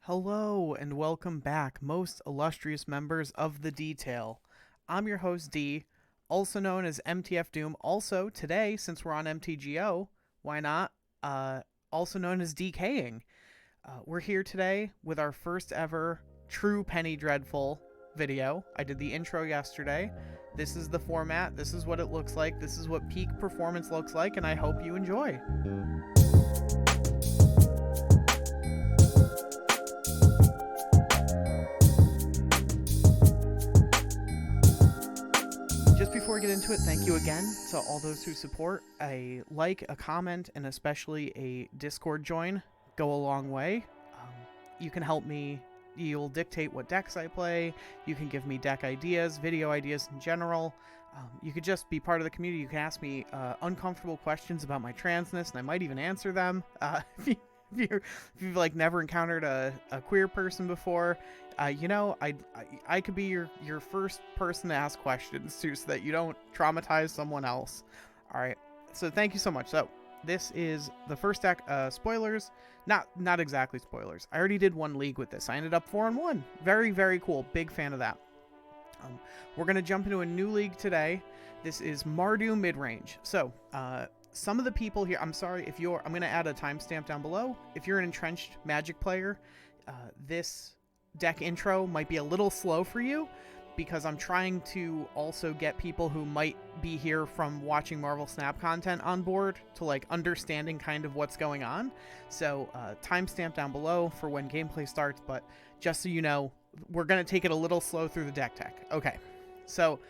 Hello and welcome back, most illustrious members of the Detail. I'm your host D, also known as MTF Doom. Also today, since we're on MTGO, why not? Also known as DKing. We're here today with our first ever true Penny Dreadful video. I did the intro yesterday. This is the format. This is what it looks like. This is what peak performance looks like, and I hope you enjoy. Just before we get into it, thank you again to all those who support. A like, a comment, and especially a Discord join go a long way. You can help me. You'll dictate what decks I play. You can give me deck ideas, video ideas in general. You could just be part of the community. You can ask me uncomfortable questions about my transness, and I might even answer them. If you've like never encountered a queer person before, I could be your first person to ask questions too, so that you don't traumatize someone else. All right. So thank you so much. So this is the first deck. Spoilers, not exactly spoilers. I already did one league with this. I ended up 4-1. Very, very cool. Big fan of that. We're gonna jump into a new league today. This is Mardu Midrange. So some of the people here, I'm sorry if I'm gonna add a timestamp down below. If you're an entrenched Magic player, this deck intro might be a little slow for you, because I'm trying to also get people who might be here from watching Marvel Snap content on board to like understanding kind of what's going on. So timestamp down below for when gameplay starts, but just so you know, we're going to take it a little slow through the deck tech. Okay, so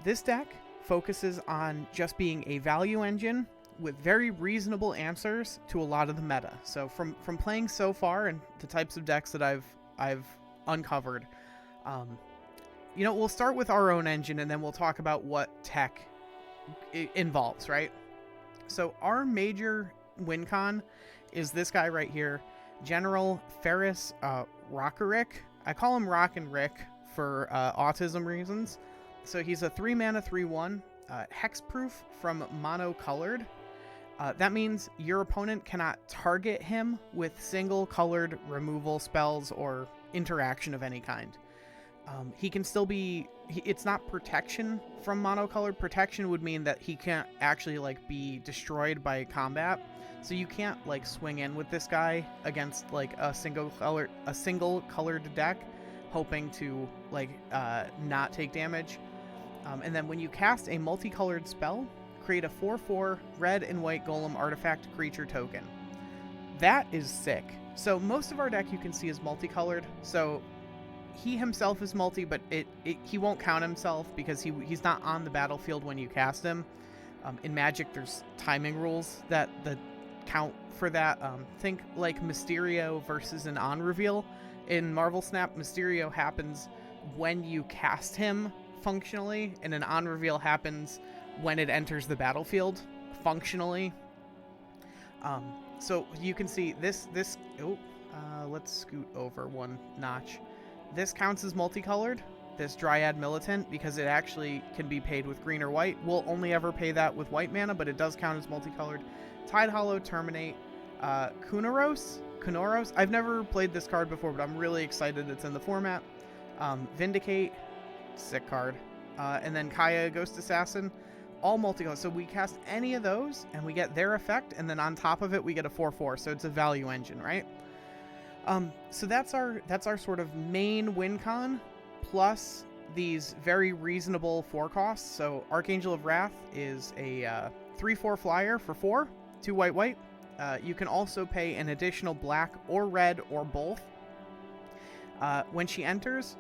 this deck focuses on just being a value engine with very reasonable answers to a lot of the meta. So from playing so far and the types of decks that I've uncovered, we'll start with our own engine and then we'll talk about what tech involves, right? So our major win con is this guy right here, General Ferrous Rokiric. I call him Rock and Rick for autism reasons. So he's a 3-mana 3/1, hexproof from mono-colored. That means your opponent cannot target him with single-colored removal spells or interaction of any kind. He can still be... it's not protection from monocolored. Protection would mean that he can't actually like be destroyed by combat. So you can't like swing in with this guy against like a single colored deck, hoping to like not take damage. And then when you cast a multicolored spell, create a 4/4 red and white golem artifact creature token. That is sick. So most of our deck you can see is multicolored. So he himself is multi, but he won't count himself because he's not on the battlefield when you cast him. In Magic, there's timing rules that count for that. Think like Mysterio versus an on reveal. In Marvel Snap, Mysterio happens when you cast him functionally, and an on reveal happens when it enters the battlefield functionally. So you can see this. Let's scoot over one notch. This counts as multicolored, this Dryad Militant, because it actually can be paid with green or white. We'll only ever pay that with white mana, but it does count as multicolored. Tide Hollow, Terminate, Kunoros. I've never played this card before, but I'm really excited it's in the format. Vindicate, sick card. And then Kaya, Ghost Assassin, all multicolored. So we cast any of those, and we get their effect, and then on top of it, we get a 4/4. So it's a value engine, right? So that's our sort of main win con, plus these very reasonable forecasts. So Archangel of Wrath is a 3/4 flyer for 4, 2 white. You can also pay an additional black or red or both. When she enters,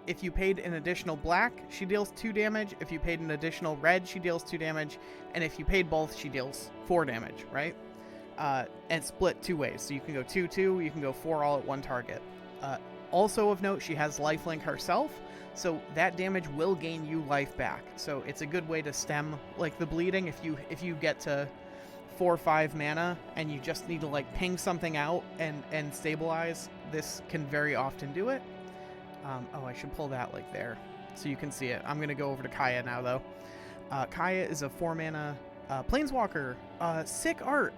if you paid an additional black, she deals 2 damage. If you paid an additional red, she deals 2 damage. And if you paid both, she deals 4 damage, right? And split 2 ways. So you can go 2/2, you can go 4 all at one target. Also of note, she has lifelink herself, so that damage will gain you life back. So it's a good way to stem like the bleeding. If you get to 4 or 5 mana and you just need to like ping something out and stabilize, this can very often do it. I should pull that like there so you can see it. I'm gonna go over to Kaya now though. Kaya is a 4-mana Planeswalker. Sick art.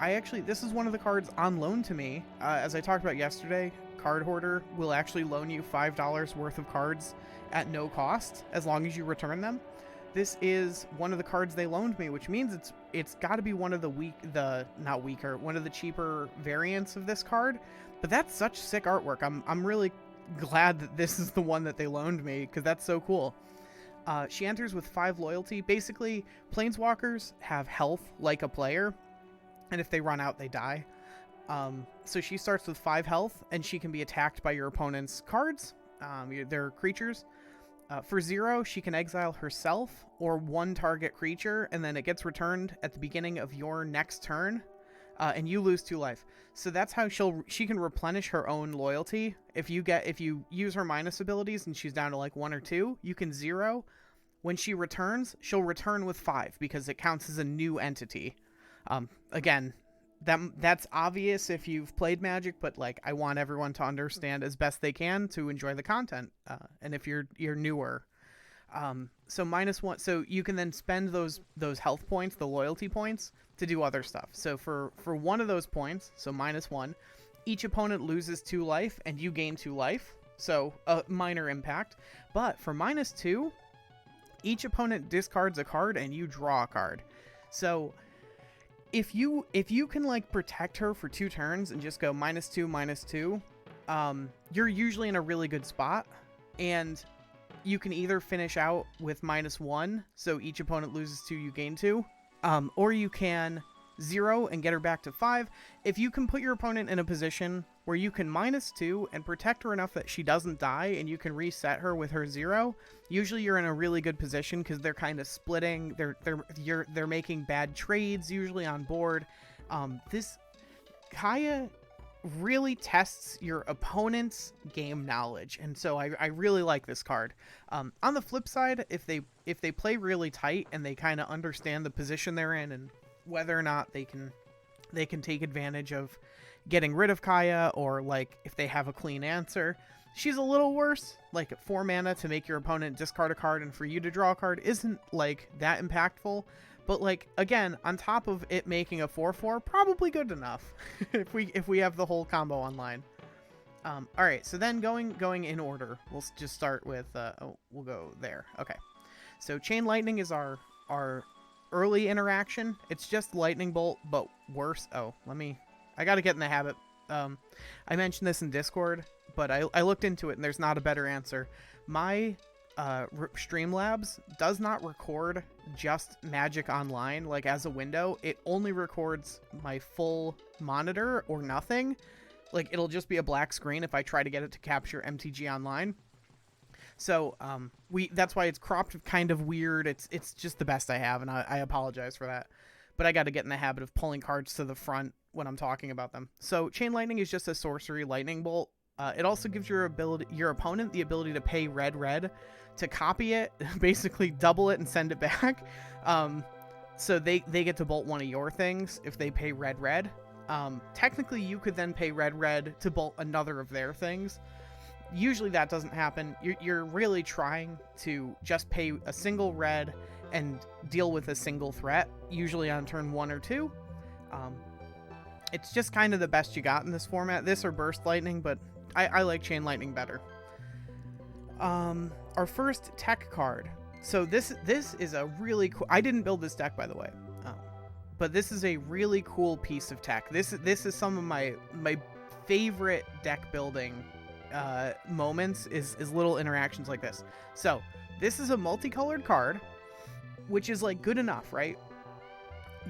This is one of the cards on loan to me, as I talked about yesterday. card hoarder will actually loan you $5 worth of cards at no cost as long as you return them. This is one of the cards they loaned me, which means it's got to be one of the one of the cheaper variants of this card. But that's such sick artwork. I'm really glad that this is the one that they loaned me, because that's so cool. She enters with 5 loyalty. Basically, planeswalkers have health like a player, and if they run out, they die. So she starts with 5 health, and she can be attacked by your opponent's cards, their creatures. For 0, she can exile herself or 1 target creature, and then it gets returned at the beginning of your next turn, and you lose 2 life. So that's how she can replenish her own loyalty. If you use her minus abilities and she's down to like 1 or 2, you can 0. When she returns, she'll return with 5 because it counts as a new entity. Again, that's obvious if you've played Magic, but like I want everyone to understand as best they can to enjoy the content. And if you're newer, so -1, so you can then spend those health points, the loyalty points, to do other stuff. So for 1 of those points, so -1, each opponent loses 2 life and you gain 2 life. So a minor impact. But for -2, each opponent discards a card and you draw a card. So if you can like protect her for 2 turns and just go -2, -2, you're usually in a really good spot, and you can either finish out with -1, so each opponent loses 2, you gain 2, or you can 0 and get her back to 5. If you can put your opponent in a position where you can -2 and protect her enough that she doesn't die and you can reset her with her 0, usually you're in a really good position because they're kind of splitting. They're making bad trades usually on board. This Kaya really tests your opponent's game knowledge, and so I really like this card. On the flip side, if they play really tight and they kind of understand the position they're in and whether or not they can take advantage of getting rid of Kaya, or like if they have a clean answer, she's a little worse. Like 4 mana to make your opponent discard a card and for you to draw a card isn't like that impactful. But like, again, on top of it making a 4/4, probably good enough if we have the whole combo online. All right, so then going in order, we'll just start with we'll go there. Okay, so Chain Lightning is our early interaction. It's just Lightning Bolt, but worse. Oh, I gotta get in the habit. I mentioned this in Discord, but I looked into it and there's not a better answer. My Streamlabs does not record just Magic Online like as a window. It only records my full monitor or nothing. Like it'll just be a black screen if I try to get it to capture MTG Online. So that's why it's cropped kind of weird. It's just the best I have, and I apologize for that. But I got to get in the habit of pulling cards to the front when I'm talking about them. So Chain Lightning is just a sorcery lightning bolt. It also gives your opponent the ability to pay red to copy it, basically double it and send it back. So they get to bolt one of your things if they pay red. Technically, you could then pay red to bolt another of their things. Usually that doesn't happen. You're really trying to just pay a single red and deal with a single threat, usually on turn 1 or 2. It's just kind of the best you got in this format. This or Burst Lightning, but I like Chain Lightning better. Our first tech card. So this is a really cool... I didn't build this deck, by the way. But this is a really cool piece of tech. This is some of my favorite deck building moments is little interactions like this. So this is a multicolored card, which is like good enough, right?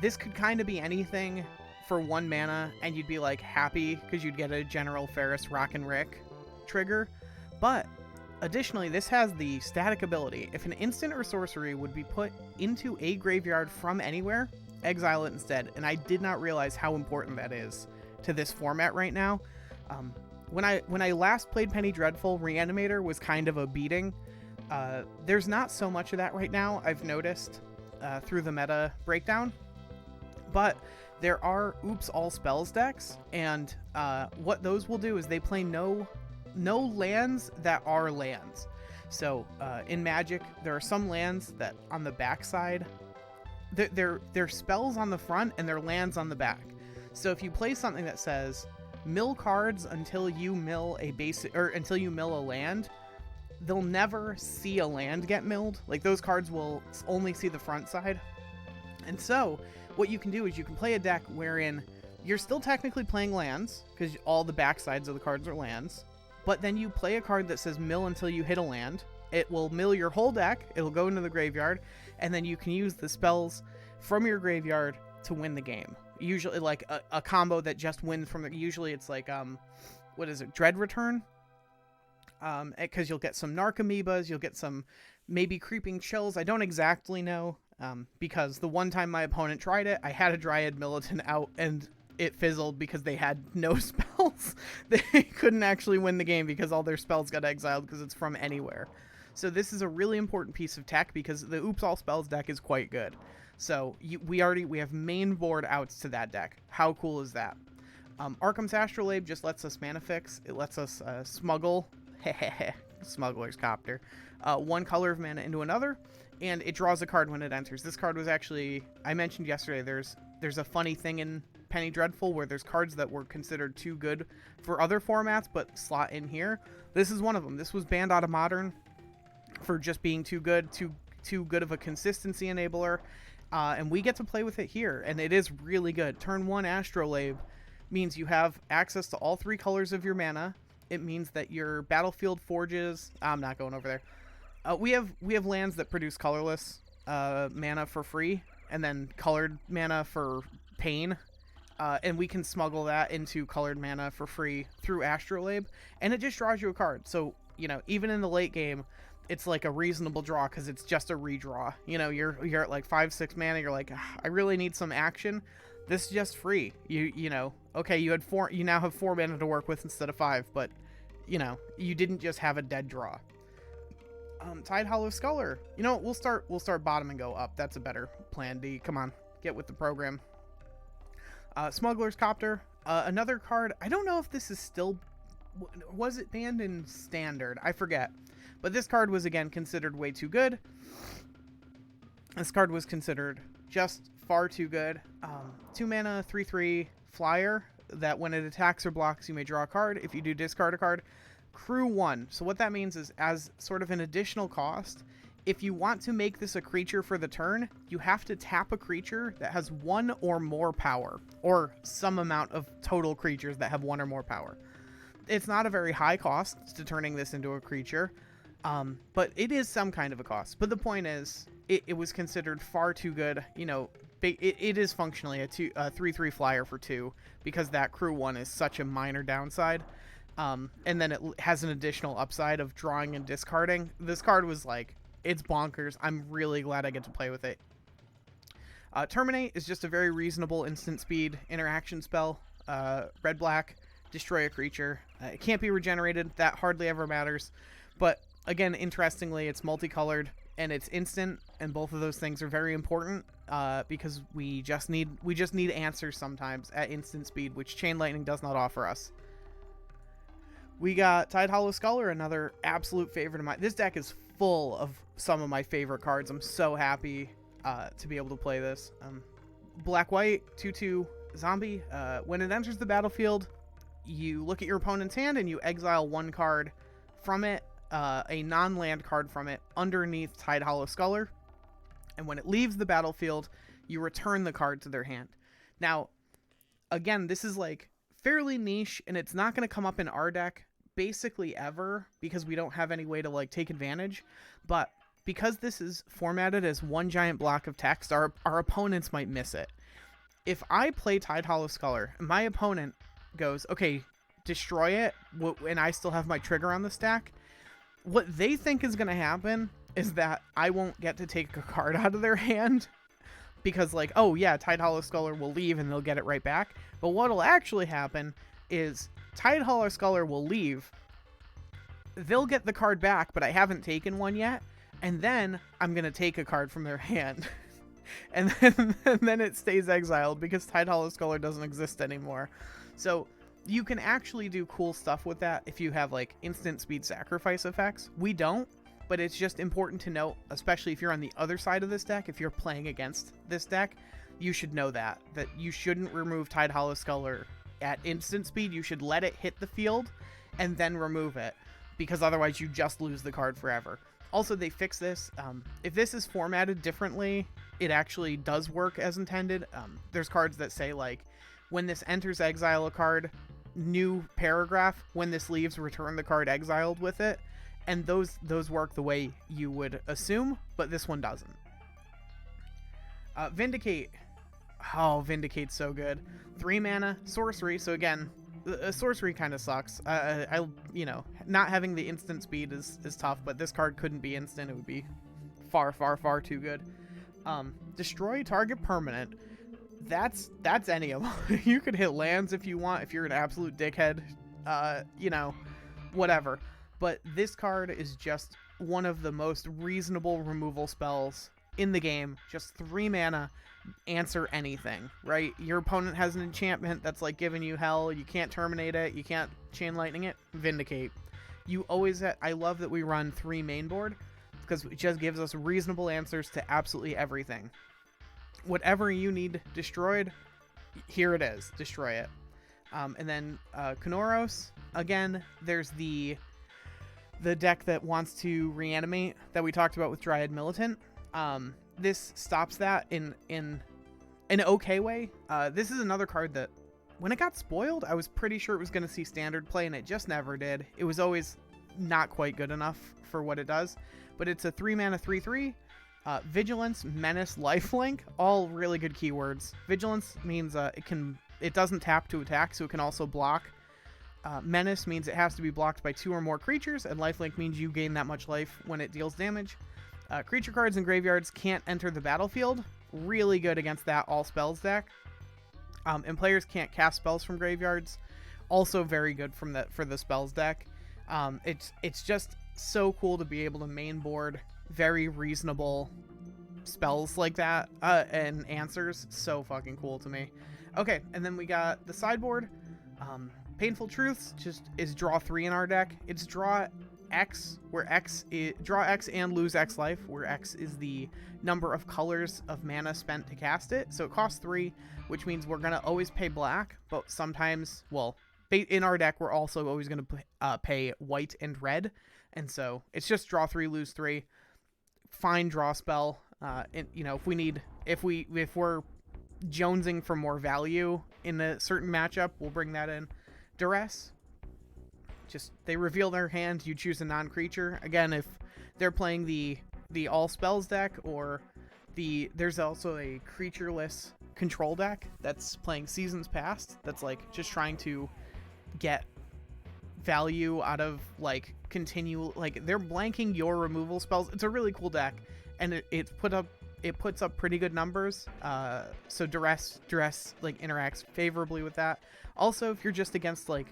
This could kind of be anything for 1 mana and you'd be like happy because you'd get a general Ferrous Rokiric trigger. But additionally, this has the static ability. If an instant or sorcery would be put into a graveyard from anywhere, exile it instead. And I did not realize how important that is to this format right now. When I last played Penny Dreadful, Reanimator was kind of a beating. There's not so much of that right now, I've noticed through the meta breakdown. But there are Oops All Spells decks, and what those will do is they play no lands that are lands. So in Magic, there are some lands that on the backside, they're spells on the front and they're lands on the back. So if you play something that says, mill cards until you mill a basic, or until you mill a land. They'll never see a land get milled. Like, those cards will only see the front side. And so what you can do is you can play a deck wherein you're still technically playing lands, because all the back sides of the cards are lands, but then you play a card that says mill until you hit a land. It will mill your whole deck, it'll go into the graveyard, and then you can use the spells from your graveyard to win the game. Usually, like, a combo that just wins from the... Usually it's like, what is it? Dread Return? Because you'll get some Narc Amoebas, you'll get some maybe Creeping Chills. I don't exactly know, because the one time my opponent tried it, I had a Dryad Militant out, and it fizzled because they had no spells. They couldn't actually win the game because all their spells got exiled because it's from anywhere. So this is a really important piece of tech because the Oops All Spells deck is quite good. So we have main board outs to that deck. How cool is that? Arkham's Astrolabe just lets us mana fix. It lets us smuggle, Smuggler's Copter, one color of mana into another, and it draws a card when it enters. This card was actually, I mentioned yesterday, there's a funny thing in Penny Dreadful where there's cards that were considered too good for other formats but slot in here. This is one of them. This was banned out of Modern for just being too good of a consistency enabler, and we get to play with it here, and it is really good. Turn 1 Astrolabe means you have access to all 3 colors of your mana. It means that your battlefield forges... I'm not going over there. We have lands that produce colorless mana for free, and then colored mana for pain. And we can smuggle that into colored mana for free through Astrolabe, and it just draws you a card. So, you know, even in the late game, it's like a reasonable draw because it's just a redraw. You know, you're at like 5-6 mana, you're like, I really need some action. This is just free. You know, okay, you now have 4 mana to work with instead of 5, but you know, you didn't just have a dead draw. Tidehollow Sculler. You know, we'll start bottom and go up. That's a better plan, D. Come on, get with the program. Smuggler's Copter. Another card. I don't know if this is still... Was it banned in Standard? I forget. But this card was, again, considered way too good. This card was considered just far too good. 2 mana, 3/3 flyer, that when it attacks or blocks, you may draw a card. If you do, discard a card. Crew 1. So what that means is, as sort of an additional cost, if you want to make this a creature for the turn, you have to tap a creature that has 1 or more power, or some amount of total creatures that have 1 or more power. It's not a very high cost to turning this into a creature, but it is some kind of a cost. But the point is, it was considered far too good. You know, it is functionally a 3/3 flyer for 2, because that Crew 1 is such a minor downside. And then it has an additional upside of drawing and discarding. This card was like... It's bonkers. I'm really glad I get to play with it. Terminate is just a very reasonable instant speed interaction spell. Red-black, destroy a creature. It can't be regenerated. That hardly ever matters. But again, interestingly, it's multicolored and it's instant, and both of those things are very important because we just need answers sometimes at instant speed, which Chain Lightning does not offer us. We got Tidehollow Sculler, another absolute favorite of mine. This deck is full of some of my favorite cards. I'm so happy to be able to play this. Black-white, 2/2 zombie. When it enters the battlefield, you look at your opponent's hand and you exile 1 card from it, a non-land card from it, underneath Tidehollow Sculler. And when it leaves the battlefield, you return the card to their hand. Now, again, this is like fairly niche, and it's not going to come up in our deck basically ever because we don't have any way to like take advantage. But because this is formatted as 1 giant block of text, our opponents might miss it. If I play Tidehollow Sculler and my opponent goes, okay, destroy it, and I still have my trigger on the stack, what they think is going to happen is that I won't get to take a card out of their hand because, like, oh yeah, Tidehollow Sculler will leave and they'll get it right back. But what'll actually happen is Tidehollow Sculler will leave, they'll get the card back, but I haven't taken one yet, and then I'm going to take a card from their hand. and then it stays exiled because Tidehollow Sculler doesn't exist anymore. So you can actually do cool stuff with that if you have like instant speed sacrifice effects. We don't, but it's just important to note, especially if you're on the other side of this deck, if you're playing against this deck, you should know that you shouldn't remove Tidehollow Sculler at instant speed, you should let it hit the field and then remove it, because otherwise you just lose the card forever. Also, they fix this. If this is formatted differently, it actually does work as intended. There's cards that say, like, when this enters exile a card, new paragraph, when this leaves, return the card exiled with it. And those work the way you would assume, but this one doesn't. Vindicate. Oh, Vindicate's so good. 3 mana, sorcery. So again, sorcery kind of sucks. You know, not having the instant speed is tough, but this card couldn't be instant. It would be far, far, far too good. Destroy target permanent. That's any of them. You could hit lands if you want, if you're an absolute dickhead. You know, whatever. But this card is just one of the most reasonable removal spells in the game. Just 3 mana, answer anything, right? Your opponent has an enchantment that's like giving you hell. You can't terminate it. You can't chain lightning it. Vindicate. You always... I love that we run 3 main board, because it just gives us reasonable answers to absolutely everything. Whatever you need destroyed, here it is. Destroy it. And then Kanoros. Again, there's the deck that wants to reanimate that we talked about with Dryad Militant. This stops that in an okay way. This is another card that, when it got spoiled, I was pretty sure it was going to see standard play, and it just never did. It was always not quite good enough for what it does. But it's a 3 mana 3/3. Vigilance, Menace, Lifelink, all really good keywords. Vigilance means it doesn't tap to attack, so it can also block. Menace means it has to be blocked by 2 or more creatures, and Lifelink means you gain that much life when it deals damage. Creature cards in graveyards can't enter the battlefield. Really good against that all spells deck. And players can't cast spells from graveyards. Also very good for the spells deck. It's just so cool to be able to main board very reasonable spells like that and answers. So fucking cool to me. Okay, and then we got the sideboard. Painful Truths just is draw 3 in our deck. It's draw X, where X is draw X and lose X life, where X is the number of colors of mana spent to cast it. So it costs 3, which means we're gonna always pay black, but sometimes, well, in our deck we're also always gonna pay white and red, and so it's just draw 3, lose 3. Fine draw spell. And, you know, if we're jonesing for more value in a certain matchup, we'll bring that in. Duress. Just, they reveal their hand, you choose a non-creature. Again, if they're playing the all spells deck, or there's also a creatureless control deck that's playing Seasons Past, that's like just trying to get value out of like like they're blanking your removal spells. It's a really cool deck, and it puts up pretty good numbers. So Duress like interacts favorably with that. Also, if you're just against like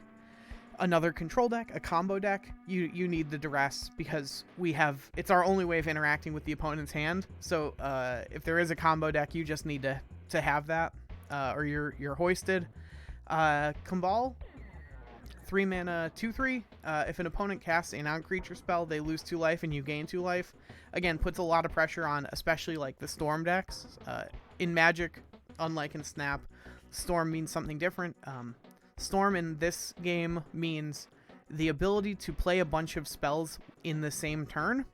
another control deck, a combo deck, you need the Duress, because it's our only way of interacting with the opponent's hand. So if there is a combo deck, you just need to have that, or you're hoisted. Kambal, 3 mana 2/3. If an opponent casts a non-creature spell, they lose 2 life and you gain 2 life. Again, puts a lot of pressure on especially like the Storm decks. In Magic, unlike in Snap, Storm means something different. Storm in this game means the ability to play a bunch of spells in the same turn.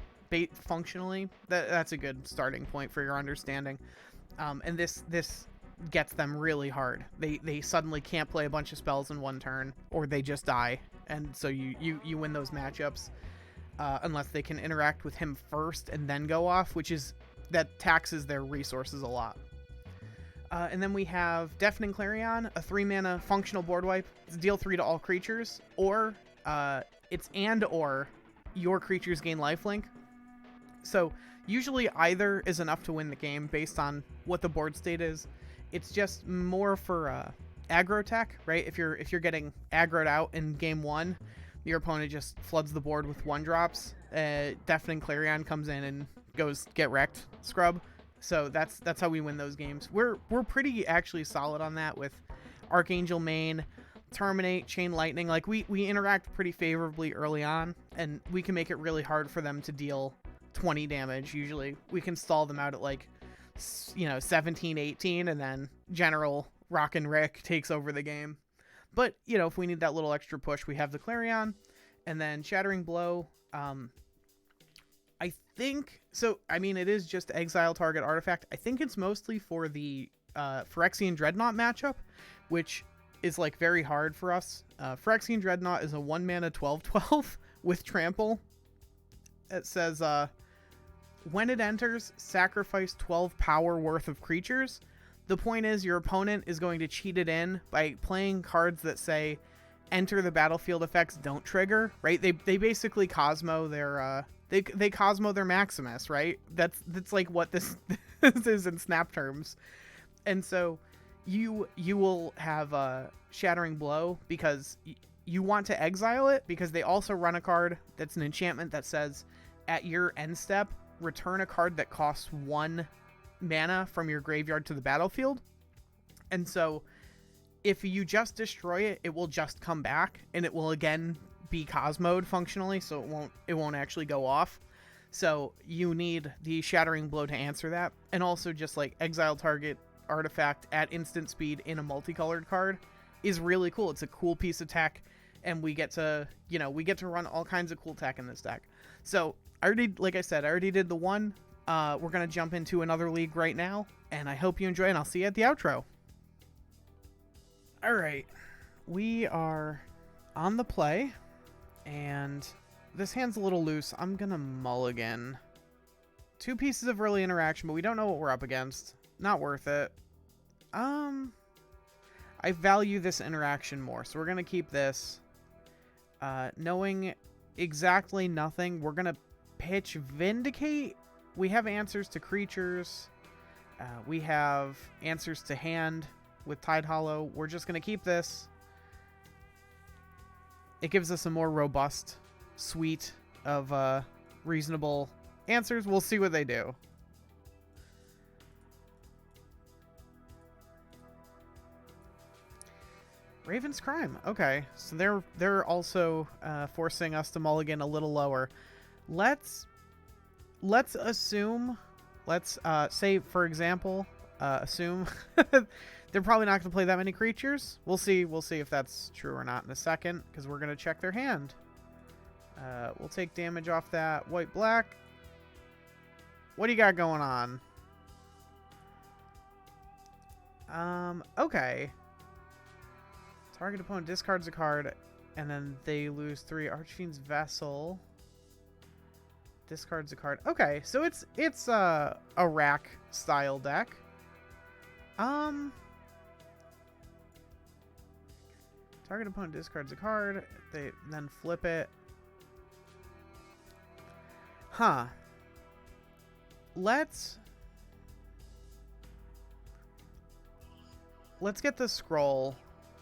Functionally, that's a good starting point for your understanding. And this gets them really hard. They suddenly can't play a bunch of spells in one turn, or they just die, and so you win those matchups unless they can interact with him first and then go off, that taxes their resources a lot. And then we have Deafening Clarion, a 3 mana functional board wipe. It's deal 3 to all creatures, or it's or your creatures gain lifelink. So usually either is enough to win the game based on what the board state is. It's just more for aggro tech, right? If you're getting aggroed out in game 1, your opponent just floods the board with 1-drops. Deafening Clarion comes in and goes get wrecked, scrub. So that's how we win those games. We're pretty actually solid on that with Archangel main, Terminate, Chain Lightning. Like we interact pretty favorably early on, and we can make it really hard for them to deal 20 damage. Usually we can stall them out at like 17, 18, and then General Rock and Rick takes over the game. But, you know, if we need that little extra push, we have the Clarion. And then Shattering Blow, I think... So, I mean, it is just exile target artifact. I think it's mostly for the Phyrexian Dreadnought matchup, which is, like, very hard for us. Phyrexian Dreadnought is a 1-mana 12/12 with Trample. It says, when it enters, sacrifice 12 power worth of creatures. The point is, your opponent is going to cheat it in by playing cards that say, enter the battlefield effects don't trigger, right? They basically Cosmo their they Cosmo their Maximus, right? That's like what this is in Snap terms. And so you will have a Shattering Blow because you want to exile it, because they also run a card that's an enchantment that says at your end step, return a card that costs 1 mana from your graveyard to the battlefield. And so if you just destroy it, it will just come back and it will again be Cosmoed functionally, so it won't actually go off. So you need the Shattering Blow to answer that. And also just like exile target artifact at instant speed in a multicolored card is really cool. It's a cool piece of tech, and we get to, you know, we get to run all kinds of cool tech in this deck. So I already did the one. We're going to jump into another league right now, and I hope you enjoy, and I'll see you at the outro. All right, we are on the play, and this hand's a little loose. I'm going to mulligan. 2 pieces of early interaction, but we don't know what we're up against. Not worth it. I value this interaction more, so we're going to keep this. Knowing exactly nothing, we're going to pitch Vindicate. We have answers to creatures. We have answers to hand with Tide Hollow. We're just going to keep this. It gives us a more robust suite of reasonable answers. We'll see what they do. Raven's Crime. Okay, so they're also forcing us to mulligan a little lower. Let's assume, say, for example, assume they're probably not going to play that many creatures. We'll see if that's true or not in a second, because we're going to check their hand. We'll take damage off that. White-black. What do you got going on? Okay. Target opponent discards a card, and then they lose 3. Archfiend's Vessel discards a card. Okay, so it's a rack style deck. Target opponent discards a card. They then flip it. Huh. Let's get the scroll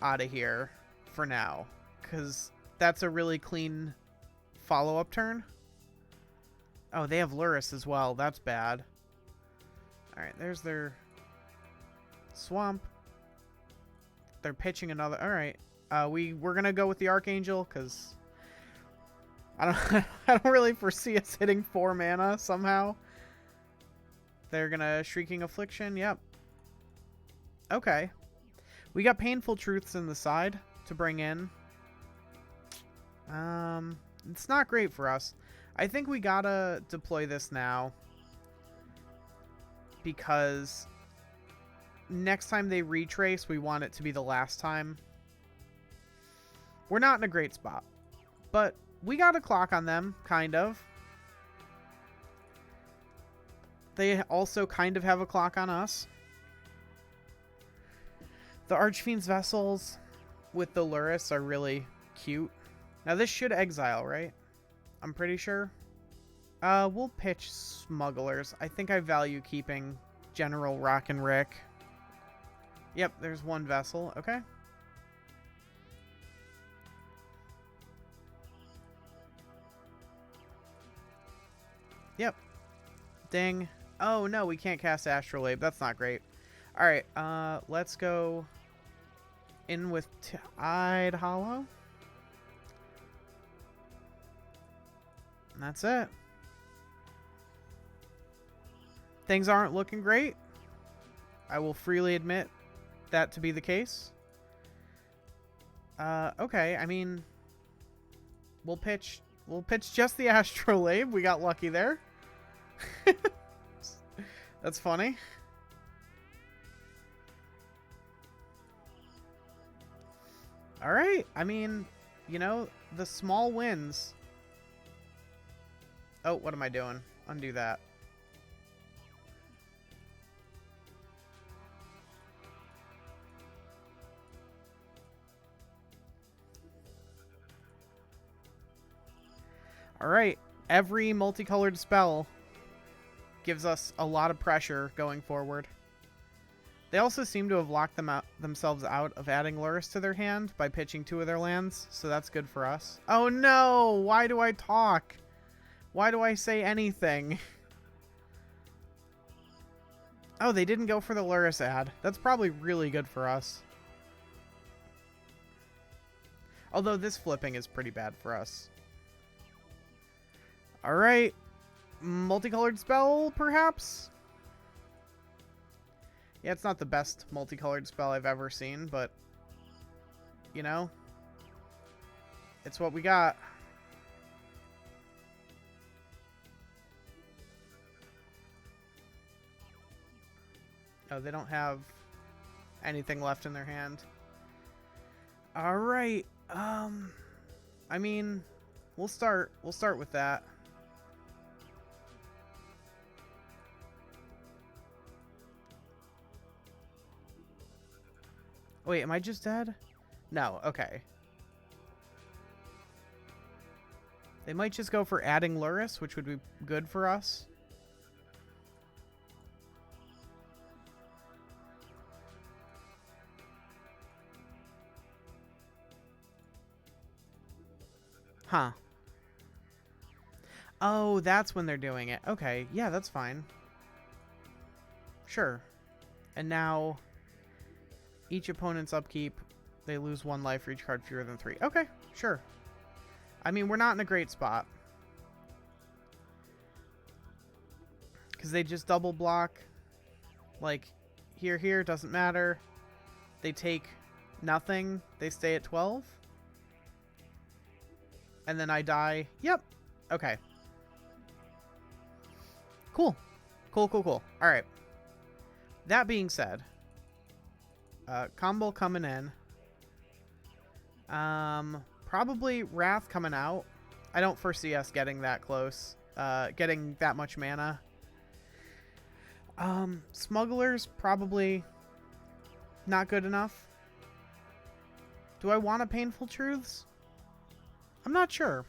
out of here for now, because that's a really clean follow-up turn. Oh, they have Luris as well. That's bad. Alright, there's their swamp. They're pitching another. Alright. We're gonna go with the Archangel, because I don't really foresee us hitting 4 mana somehow. They're gonna Shrieking Affliction. Yep. Okay. We got Painful Truths in the side to bring in. It's not great for us. I think we gotta deploy this now, because next time they retrace, we want it to be the last time. We're not in a great spot, but we got a clock on them, kind of. They also kind of have a clock on us. The Archfiend's Vessels with the Luris are really cute. Now this should exile, right? I'm pretty sure. We'll pitch Smugglers. I think I value keeping General Rock and Rick. Yep, there's 1 vessel. Okay. Yep. Ding. Oh no, we can't cast Astrolabe. That's not great. Alright, let's go in with Tide Hollow. And that's it. Things aren't looking great. I will freely admit that to be the case. Okay, I mean, we'll pitch just the Astrolabe. We got lucky there. That's funny. All right, I mean, you know, the small wins. Oh, what am I doing? Undo that. Alright, every multicolored spell gives us a lot of pressure going forward. They also seem to have locked themselves out of adding Lurrus to their hand by pitching 2 of their lands, so that's good for us. Oh no! Why do I talk? Why do I say anything? Oh, they didn't go for the Lurrus ad. That's probably really good for us. Although this flipping is pretty bad for us. Alright. Multicolored spell, perhaps? Yeah, it's not the best multicolored spell I've ever seen, but, you know, it's what we got. Oh, they don't have anything left in their hand. Alright, I mean, we'll start with that. Wait, am I just dead? No, okay. They might just go for adding Lurrus, which would be good for us. Huh. Oh, that's when they're doing it. Okay, yeah, that's fine. Sure. And now, each opponent's upkeep, they lose 1 life for each card fewer than 3. Okay, sure. I mean, we're not in a great spot. Because they just double block. Like, here, doesn't matter. They take nothing. They stay at 12. And then I die. Yep. Okay. Cool. Cool. Alright. That being said, combo coming in. Probably Wrath coming out. I don't foresee us getting that close. Getting that much mana. Smugglers, probably not good enough. Do I want a Painful Truths? I'm not sure.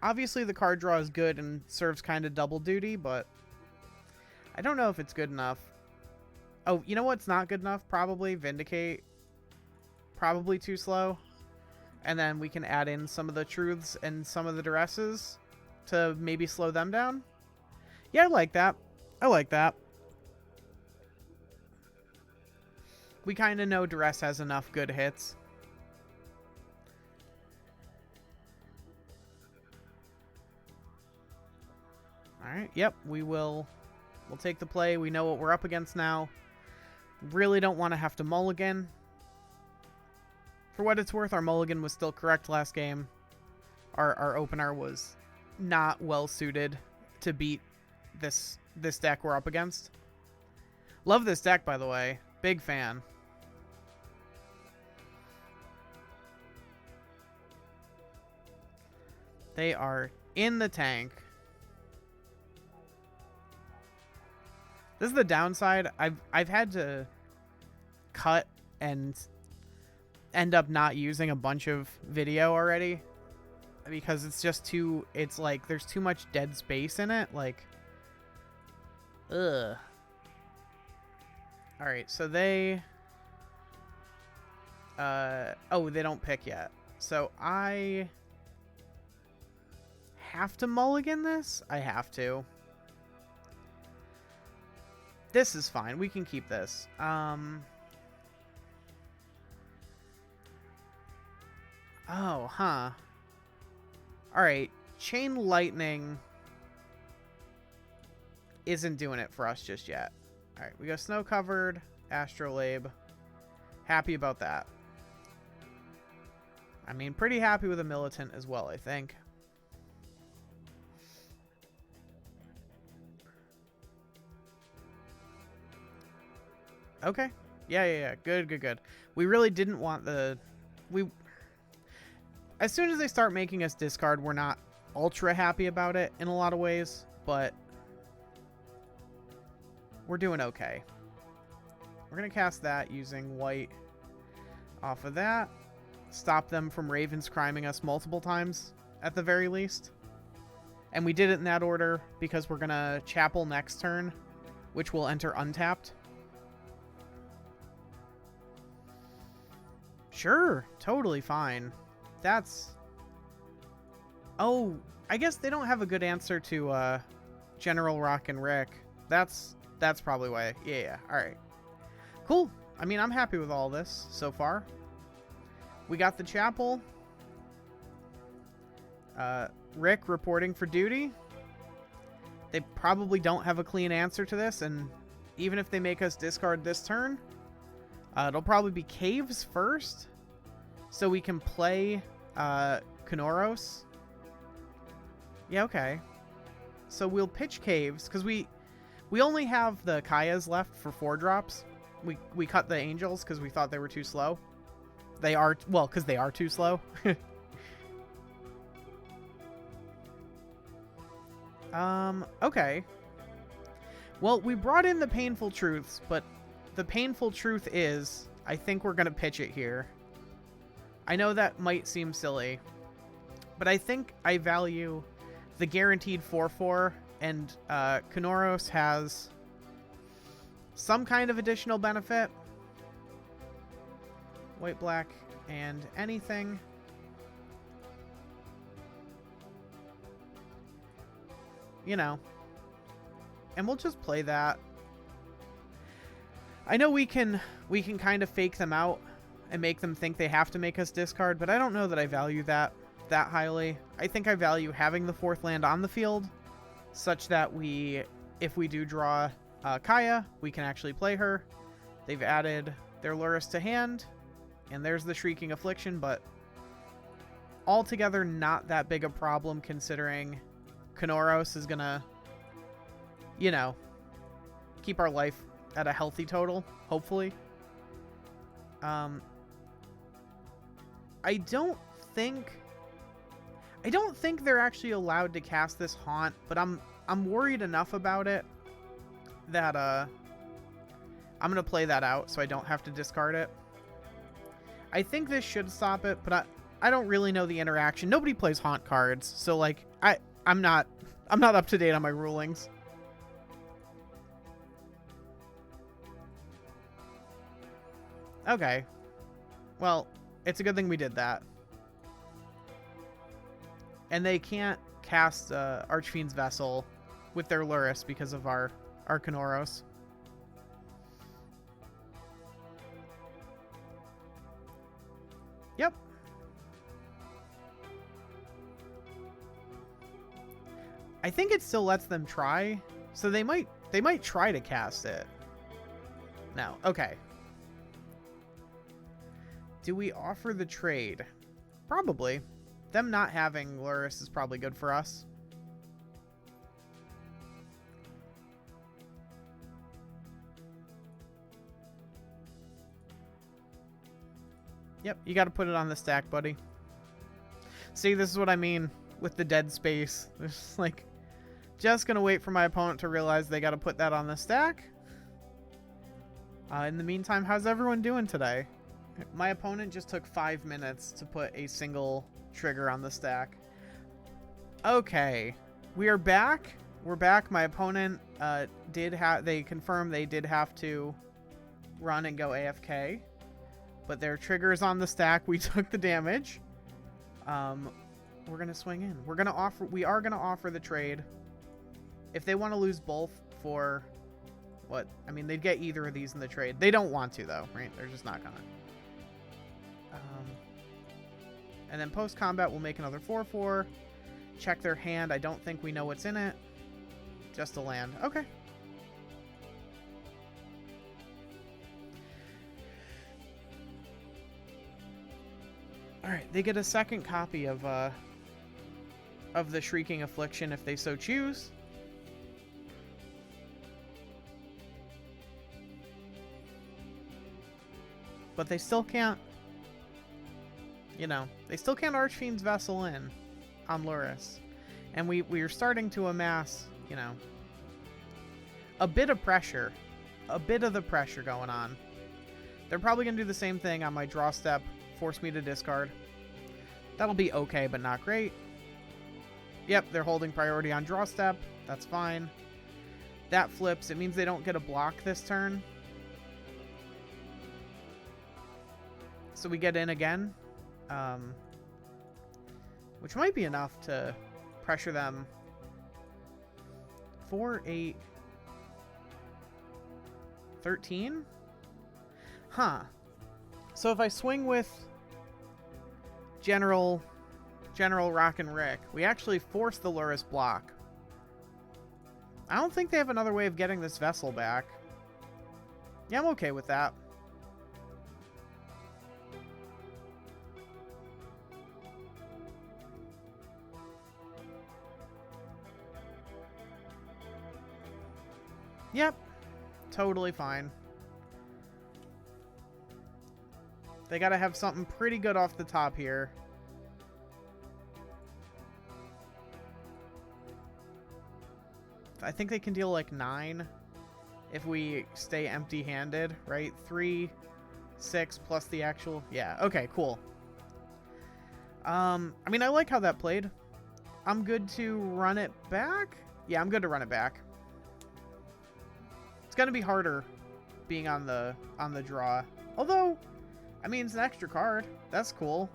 Obviously, the card draw is good and serves kind of double duty, but I don't know if it's good enough. Oh, you know what's not good enough? Probably Vindicate. Probably too slow. And then we can add in some of the Truths and some of the Duresses to maybe slow them down. Yeah, I like that. I like that. We kind of know Duress has enough good hits. Alright, yep, we'll take the play. We know what we're up against now. Really don't want to have to mulligan. For what it's worth, our mulligan was still correct last game. Our opener was not well suited to beat this deck we're up against. Love this deck, by the way. Big fan. They are in the tank. This is the downside. I've had to cut and end up not using a bunch of video already because it's just too, it's like there's too much dead space in it, like ugh. All right, so they oh, they don't pick yet. So I have to mulligan this? I have to. This is fine. We can keep this. Oh, huh. Alright. Chain Lightning isn't doing it for us just yet. Alright, we go Snow Covered, Astrolabe. Happy about that. I mean, pretty happy with a militant as well, I think. Okay. Yeah. Good. We really didn't want the... As soon as they start making us discard, we're not ultra happy about it in a lot of ways, but we're doing okay. We're going to cast that using white off of that. Stop them from Ravens criming us multiple times, at the very least. And we did it in that order because we're going to Chapel next turn, which will enter untapped. Sure, totally fine. That's... Oh, I guess they don't have a good answer to General Rock and Rick. That's probably why. Yeah, alright. Cool. I mean, I'm happy with all this so far. We got the Chapel. Rick reporting for duty. They probably don't have a clean answer to this, and even if they make us discard this turn, it'll probably be Caves first, so we can play Kanoros. Yeah, okay. So we'll pitch Caves, because we only have the Kayas left for 4 drops. We cut the Angels because we thought they were too slow. They are, well, because they are too slow. Okay. Well, we brought in the Painful Truths, but the painful truth is, I think we're going to pitch it here. I know that might seem silly, but I think I value the guaranteed 4/4, and Kanoros has some kind of additional benefit. White, black, and anything. You know. And we'll just play that. I know we can kind of fake them out and make them think they have to make us discard, but I don't know that I value that highly. I think I value having the 4th land on the field, such that if we do draw Kaya, we can actually play her. They've added their Lurrus to hand, and there's the Shrieking Affliction, but altogether not that big a problem considering Kanoros is gonna, you know, keep our life at a healthy total, hopefully. I don't think they're actually allowed to cast this Haunt, but I'm worried enough about it that I'm gonna play that out so I don't have to discard it. I think this should stop it, but I don't really know the interaction. Nobody plays Haunt cards, so like I'm not up to date on my rulings. Okay. Well, it's a good thing we did that. And they can't cast Archfiend's Vessel with their Lurrus because of our Kanoros. Yep. I think it still lets them try, so they might try to cast it. No. Okay. Do we offer the trade? Probably. Them not having Lurrus is probably good for us. Yep, you got to put it on the stack, buddy. See, this is what I mean with the dead space. There's like, just gonna wait for my opponent to realize they got to put that on the stack. In the meantime, how's everyone doing today? My opponent just took 5 minutes to put a single trigger on the stack. Okay, we are back. We're back. My opponent they confirmed they did have to run and go AFK, but their trigger's on the stack. We took the damage. We're gonna swing in. We are gonna offer the trade. If they want to lose both for what? I mean, they'd get either of these in the trade. They don't want to though, right? They're just not gonna. And then post-combat, we'll make another 4/4. Check their hand. I don't think we know what's in it. Just a land. Okay. Alright, they get a second copy of the Shrieking Affliction if they so choose. But they still can't, you know, they still can't Archfiend's Vessel in on Luris. And we are starting to amass, you know, a bit of pressure. A bit of the pressure going on. They're probably going to do the same thing on my draw step, force me to discard. That'll be okay, but not great. Yep, they're holding priority on draw step. That's fine. That flips. It means they don't get a block this turn. So we get in again. Which might be enough to pressure them. 4, 8, 13? Huh. So if I swing with General Rokiric, we actually force the Luris block. I don't think they have another way of getting this vessel back. Yeah, I'm okay with that. Yep. Totally fine. They gotta have something pretty good off the top here. I think they can deal like 9 if we stay empty-handed, right? 3, 6 plus the actual... Yeah, okay, cool. I mean, I like how that played. I'm good to run it back? Yeah, I'm good to run it back. It's gonna be harder being on the draw. Although, I mean, it's an extra card. That's cool.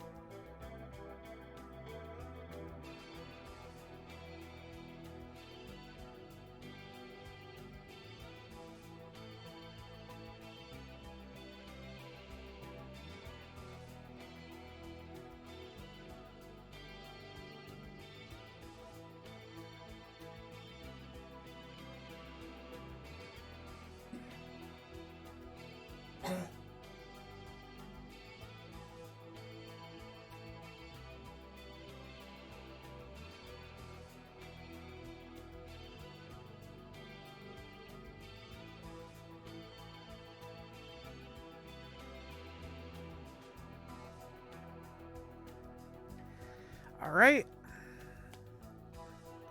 Alright.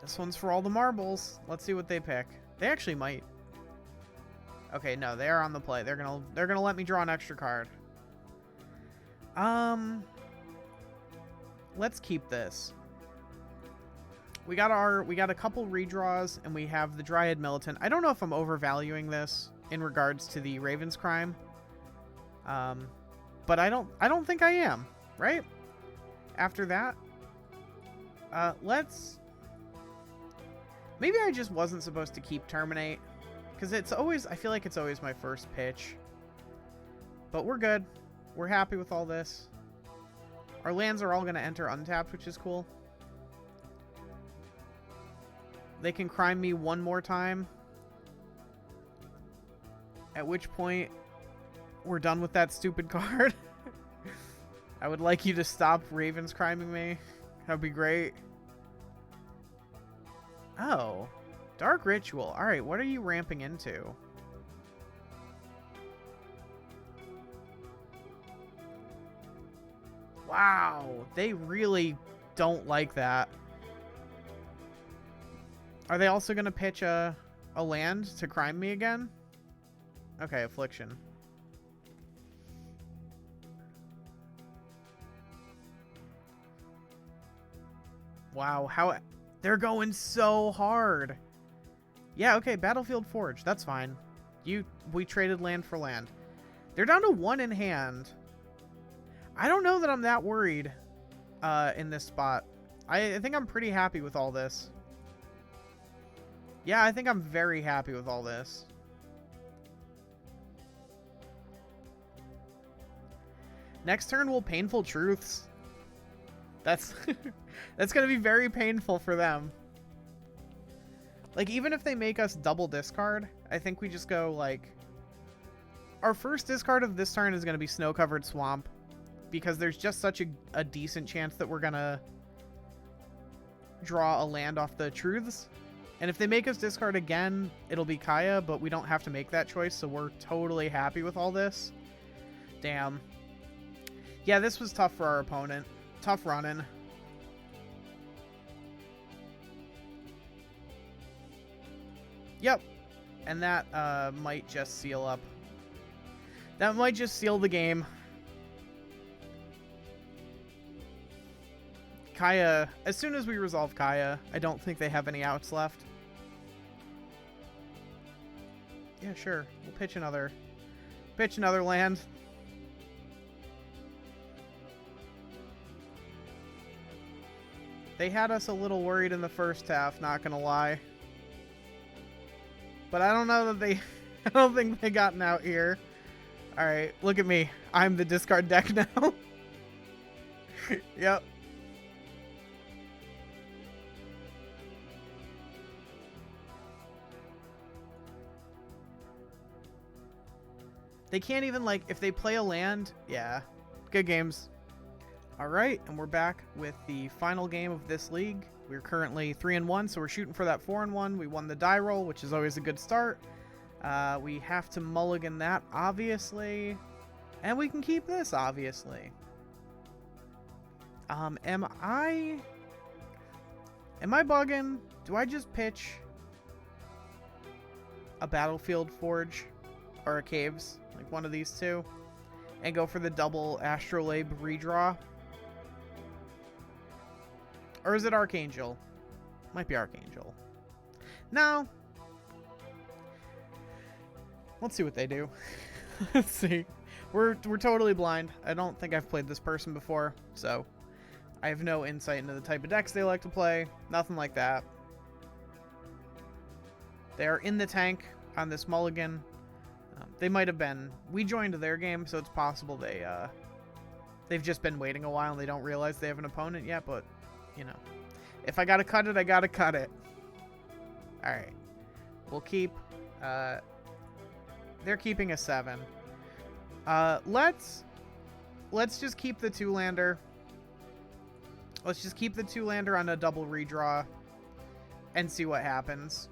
This one's for all the marbles. Let's see what they pick. They actually might. Okay, no, they are on the play. They're gonna let me draw an extra card. Let's keep this. We got a couple redraws, and we have the Dryad Militant. I don't know if I'm overvaluing this in regards to the Raven's Crime. But I don't think I am, right? After that, maybe I just wasn't supposed to keep Terminate, because I feel like it's always my first pitch. But we're good. We're happy with all this. Our lands are all going to enter untapped, which is cool. They can crime me one more time. At which point, we're done with that stupid card. I would like you to stop Ravens criming me. That'd be great. Oh. Dark Ritual. Alright, what are you ramping into? Wow. They really don't like that. Are they also going to pitch a land to crime me again? Okay, Affliction. Wow, how... They're going so hard. Yeah, okay, Battlefield Forge. That's fine. We traded land for land. They're down to 1 in hand. I don't know that I'm that worried in this spot. I think I'm pretty happy with all this. Yeah, I think I'm very happy with all this. Next turn, we'll Painful Truths. That's that's gonna be very painful for them. Like, even if they make us double discard, I think we just go, like... Our first discard of this turn is gonna be Snow-Covered Swamp. because there's just such a decent chance that we're gonna draw a land off the truths. And if they make us discard again, it'll be Kaya, but we don't have to make that choice, so we're totally happy with all this. Damn. Yeah, this was tough for our opponent. Tough running. Yep. And that might just seal up. That might just seal the game. Kaya, as soon as we resolve Kaya, I don't think they have any outs left. Yeah, sure. We'll pitch another land. They had us a little worried in the first half, not gonna lie. But I don't know that they... I don't think they gotten out here. Alright, look at me. I'm the discard deck now. Yep. They can't even, like, if they play a land, yeah. Good games. Alright, and we're back with the final game of this league. We're currently 3-1, so we're shooting for that 4-1. We won the die roll, which is always a good start. We have to mulligan that, obviously. And we can keep this, obviously. Am I bugging? Do I just pitch a Battlefield Forge or a Caves? Like one of these two? And go for the double Astrolabe redraw? Or is it Archangel? Might be Archangel. No. Let's see what they do. Let's see. We're totally blind. I don't think I've played this person before, so I have no insight into the type of decks they like to play. Nothing like that. They are in the tank on this mulligan. They might have been... We joined their game, so it's possible they've just been waiting a while and they don't realize they have an opponent yet, but, you know. If I gotta cut it, I gotta cut it. Alright. We'll keep... they're keeping a 7. Let's just keep the 2-lander. Let's just keep the 2-lander on a double redraw and see what happens.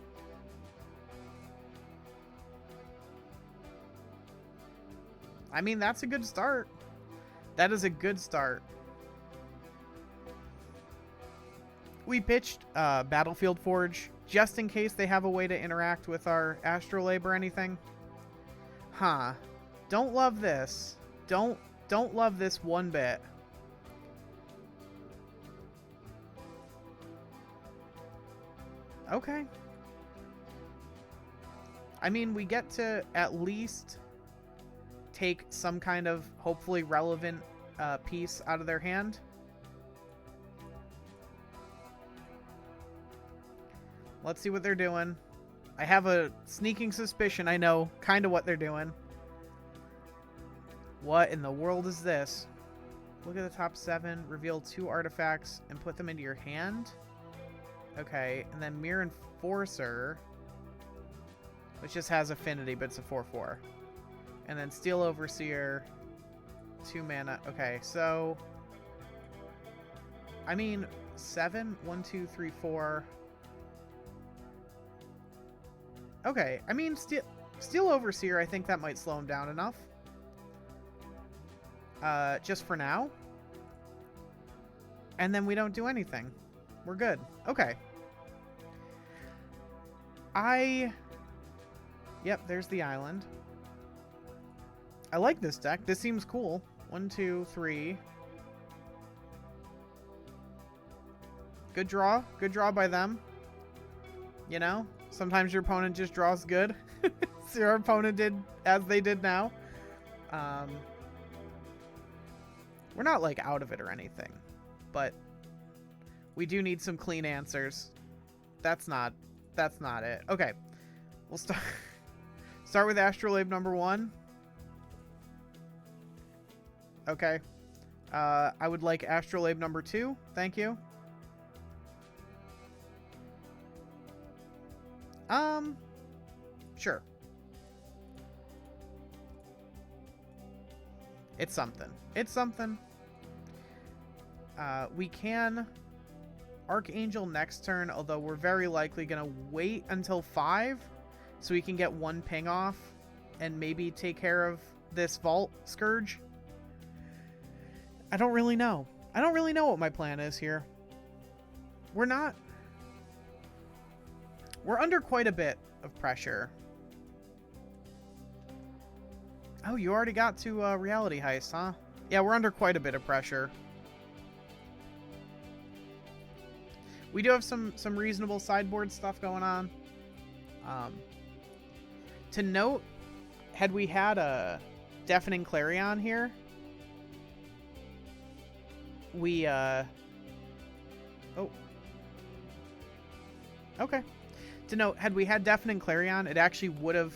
I mean, that's a good start. That is a good start. We pitched Battlefield Forge just in case they have a way to interact with our Astrolabe or anything. Huh. Don't love this. Don't love this one bit. Okay. I mean, we get to at least take some kind of hopefully relevant piece out of their hand. Let's see what they're doing. I have a sneaking suspicion I know kind of what they're doing. What in the world is this? Look at the top 7, reveal 2 artifacts, and put them into your hand. Okay, and then Mirror Enforcer, which just has affinity, but it's a 4/4. And then Steel Overseer, 2 mana. Okay, so... I mean, 7? 1, 2, 3, 4... Okay, I mean, Steel Overseer, I think that might slow him down enough. Just for now. And then we don't do anything. We're good. Okay. Yep, there's the island. I like this deck. This seems cool. 1, 2, 3. Good draw. Good draw by them. You know? Sometimes your opponent just draws good. So your opponent did as they did now. We're not, like, out of it or anything. But we do need some clean answers. That's not it. Okay. We'll start with Astrolabe number 1. Okay. I would like Astrolabe number 2. Thank you. Sure. It's something. It's something. We can Archangel next turn, although we're very likely going to wait until 5 so we can get 1 ping off and maybe take care of this Vault Scourge. I don't really know. I don't really know what my plan is here. We're under quite a bit of pressure. Oh, you already got to Reality Heist, huh? Yeah, we're under quite a bit of pressure. We do have some reasonable sideboard stuff going on. To note, had we had a Deafening Clarion here, we oh, okay. To note, had we had Deafening Clarion, it actually would have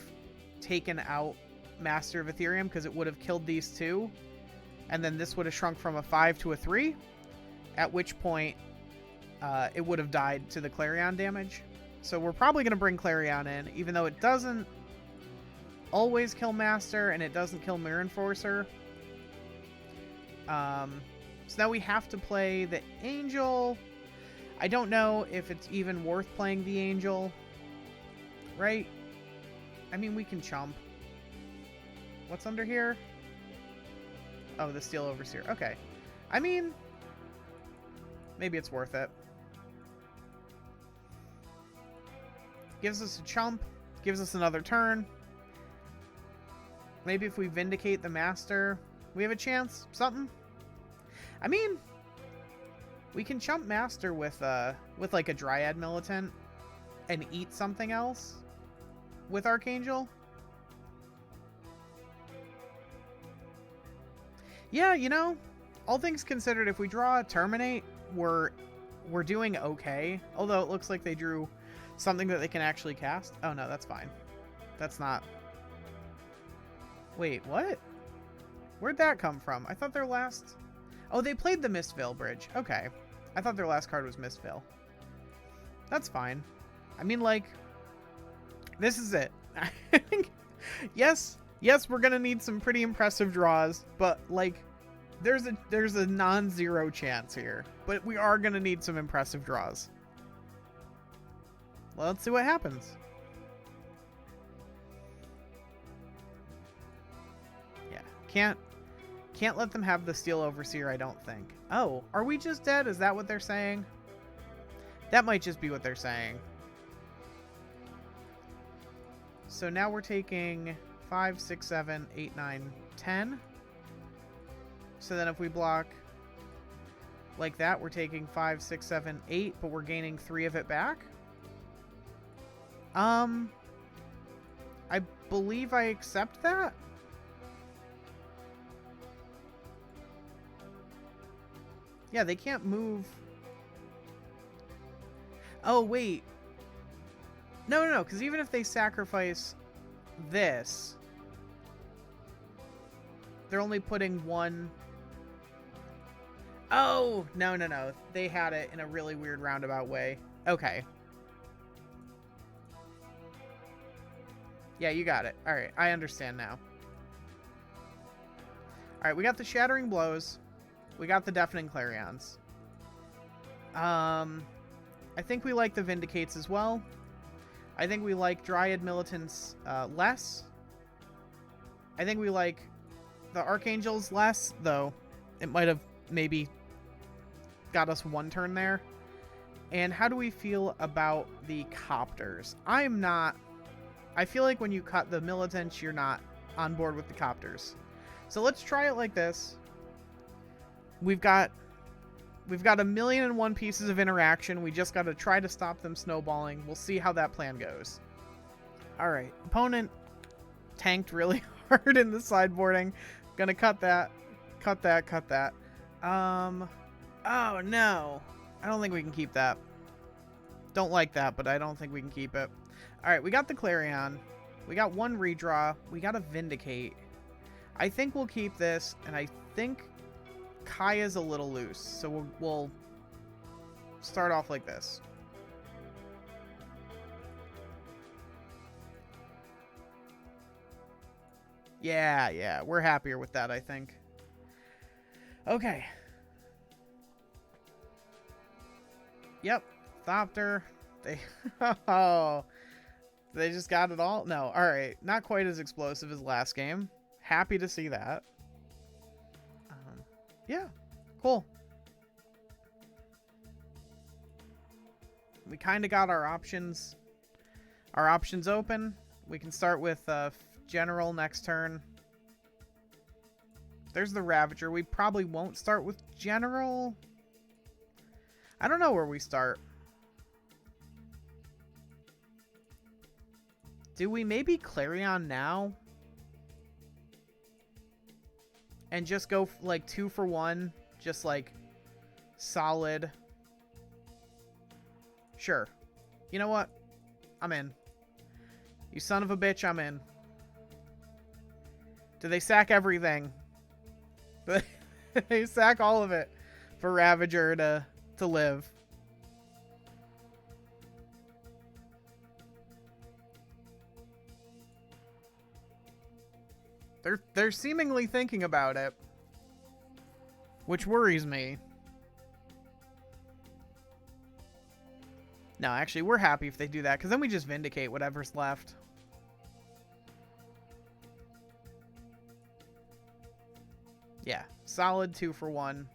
taken out Master of Ethereum because it would have killed these two, and then this would have shrunk from a 5 to a 3, at which point it would have died to the Clarion damage. So we're probably going to bring Clarion in, even though it doesn't always kill Master and it doesn't kill Mirror Enforcer. So now we have to play the Angel. I don't know if it's even worth playing the Angel, right? I mean, we can chump. What's under here? Oh, the Steel Overseer. Okay. I mean, maybe it's worth it. Gives us a chump. Gives us another turn. Maybe if we Vindicate the Master, we have a chance. Something. I mean, we can chump Master with like a Dryad Militant and eat something else with Archangel. Yeah, you know, all things considered, if we draw a Terminate, we're doing okay. Although it looks like they drew something that they can actually cast. Oh no, that's fine. That's not... Wait, what? Where'd that come from? I thought their last... Oh, they played the Mistveil Bridge. Okay. I thought their last card was Mistveil. That's fine. I mean, like, this is it. I think, yes, we're gonna need some pretty impressive draws, but like, there's a non-zero chance here. But we are gonna need some impressive draws. Well, let's see what happens. Yeah, can't let them have the Steel Overseer, I don't think. Oh, are we just dead? Is that what they're saying? That might just be what they're saying. So now we're taking 5, 6, 7, 8, 9, 10. So then if we block like that, we're taking 5, 6, 7, 8, but we're gaining 3 of it back. I believe I accept that. Yeah, they can't move. Oh, wait. No, because even if they sacrifice this, they're only putting 1... Oh, no. They had it in a really weird roundabout way. Okay. Yeah, you got it. Alright, I understand now. Alright, we got the Shattering Blows. We got the Deafening Clarions. I think we like the Vindicates as well. I think we like Dryad Militants less. I think we like the Archangels less, though it might have maybe got us 1 turn there. And how do we feel about the Copters? I'm not... I feel like when you cut the Militants, you're not on board with the Copters. So let's try it like this. We've got 1,000,001 pieces of interaction. We just got to try to stop them snowballing. We'll see how that plan goes. All right. Opponent tanked really hard in the sideboarding. Gonna cut that. Cut that. Oh, no. I don't think we can keep that. Don't like that, but I don't think we can keep it. All right. We got the Clarion. We got 1 redraw. We got a Vindicate. I think we'll keep this, and I think Kaya's a little loose, so we'll start off like this. Yeah, we're happier with that, I think. Okay. Yep. Thopter. They... Oh. They just got it all? No. Alright. Not quite as explosive as last game. Happy to see that. Yeah. Cool. We kind of got our options open. We can start with General next turn. There's the Ravager. We probably won't start with General. I don't know where we start. Do we maybe Clarion now? And just go like 2 for 1? Just like solid. Sure. You know what? I'm in. You son of a bitch, I'm in. Do they sack everything? They sack all of it for Ravager to live. They're seemingly thinking about it, which worries me. No, actually, we're happy if they do that, because then we just vindicate whatever's left. Yeah, solid 2 for 1.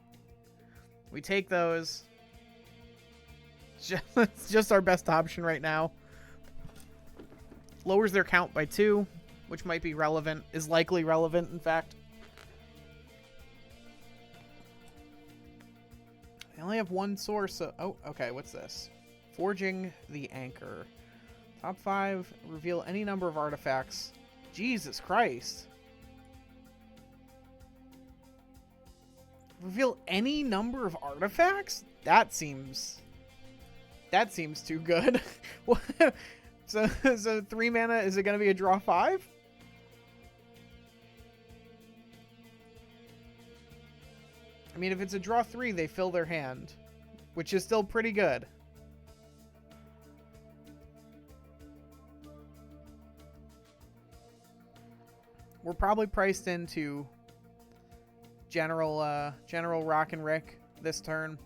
We take those. It's just our best option right now. Lowers their count by 2, which might be relevant. Is likely relevant, in fact. I only have one source. Oh, okay, what's this? Forging the Anchor. Top 5, reveal any number of artifacts. Jesus Christ. Reveal any number of artifacts? That seems too good. So 3 mana, is it going to be a draw 5? I mean, if it's a draw 3, they fill their hand, which is still pretty good. We're probably priced into General Rokiric this turn.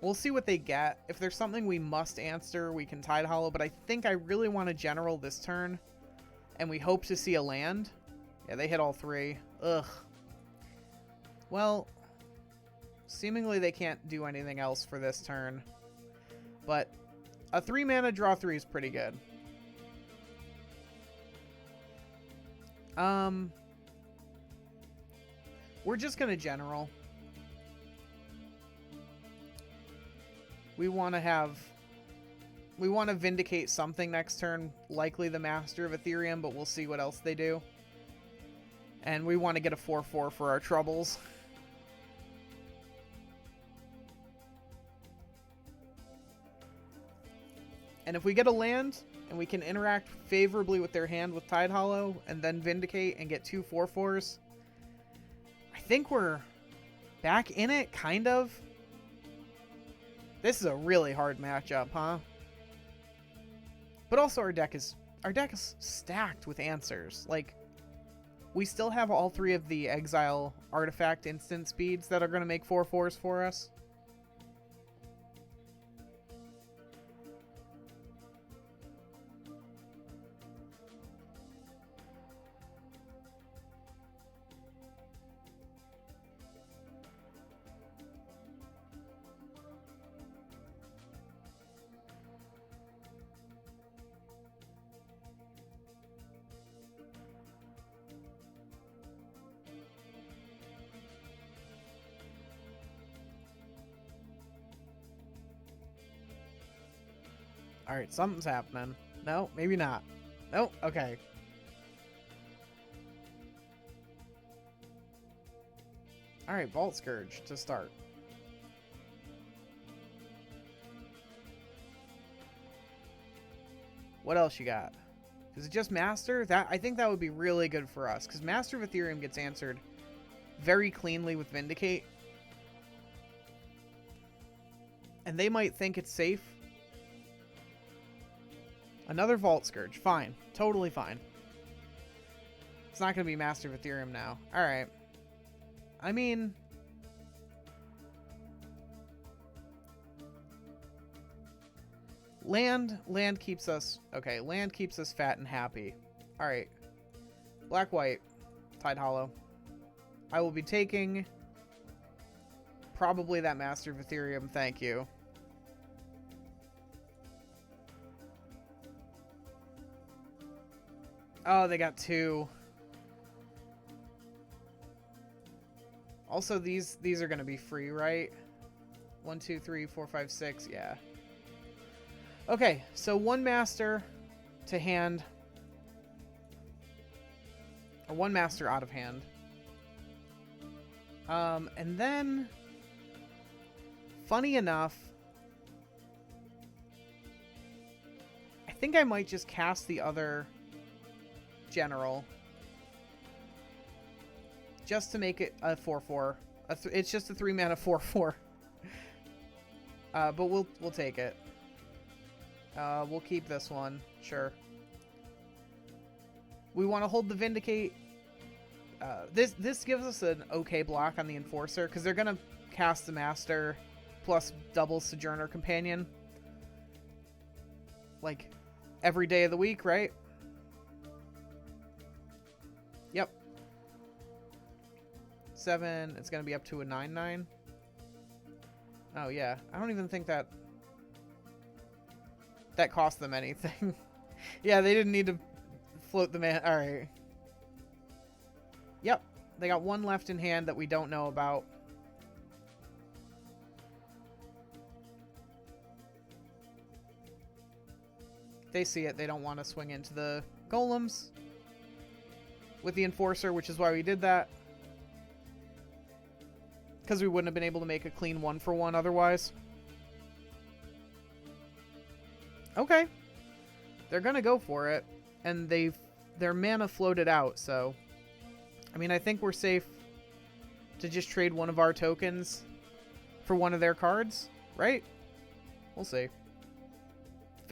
We'll see what they get. If there's something we must answer, we can Tide Hollow, but I think I really want a General this turn, and we hope to see a land. Yeah, they hit all 3. Ugh. Well, seemingly they can't do anything else for this turn, but a 3 mana draw 3 is pretty good. We're just gonna General. We want to vindicate something next turn, likely the Master of Ethereum, but we'll see what else they do. And we want to get a 4/4 for our troubles. And if we get a land, and we can interact favorably with their hand with Tide Hollow, and then vindicate and get 2 4/4s, I think we're back in it, kind of. This is a really hard matchup, huh? But also our deck is stacked with answers. Like, we still have all 3 of the Exile artifact instant speeds that are going to make 4/4s for us. Alright, something's happening. No, maybe not. No, okay. Alright, Vault Scourge to start. What else you got? Is it just Master? I think that would be really good for us, because Master of Ethereum gets answered very cleanly with Vindicate. And they might think it's safe. Another Vault Scourge. Fine. Totally fine. It's not going to be Master of Ethereum now. Alright. I mean, Land keeps us... Okay, land keeps us fat and happy. Alright. Black-white. Tide Hollow. I will be taking... probably that Master of Ethereum, thank you. Oh, they got 2. Also, these are going to be free, right? 1, 2, 3, 4, 5, 6, yeah. Okay, so 1 Master to hand. Or 1 Master out of hand. And then... Funny enough... I think I might just cast the other... General, just to make it a 4/4. It's just a 3-mana 4/4. But we'll take it. We'll keep this one, sure. We want to hold the Vindicate. This gives us an okay block on the Enforcer because they're gonna cast the Master plus double Sojourner Companion like every day of the week, right? Yep. 7, it's going to be up to a 9/9. Oh, yeah. I don't even think that cost them anything. Yeah, they didn't need to float the man. All right. Yep. They got 1 left in hand that we don't know about. They see it. They don't want to swing into the golems with the Enforcer, which is why we did that. Because we wouldn't have been able to make a clean 1-for-1 otherwise. Okay. They're going to go for it. And their mana floated out, so... I mean, I think we're safe to just trade one of our tokens for one of their cards, right? We'll see.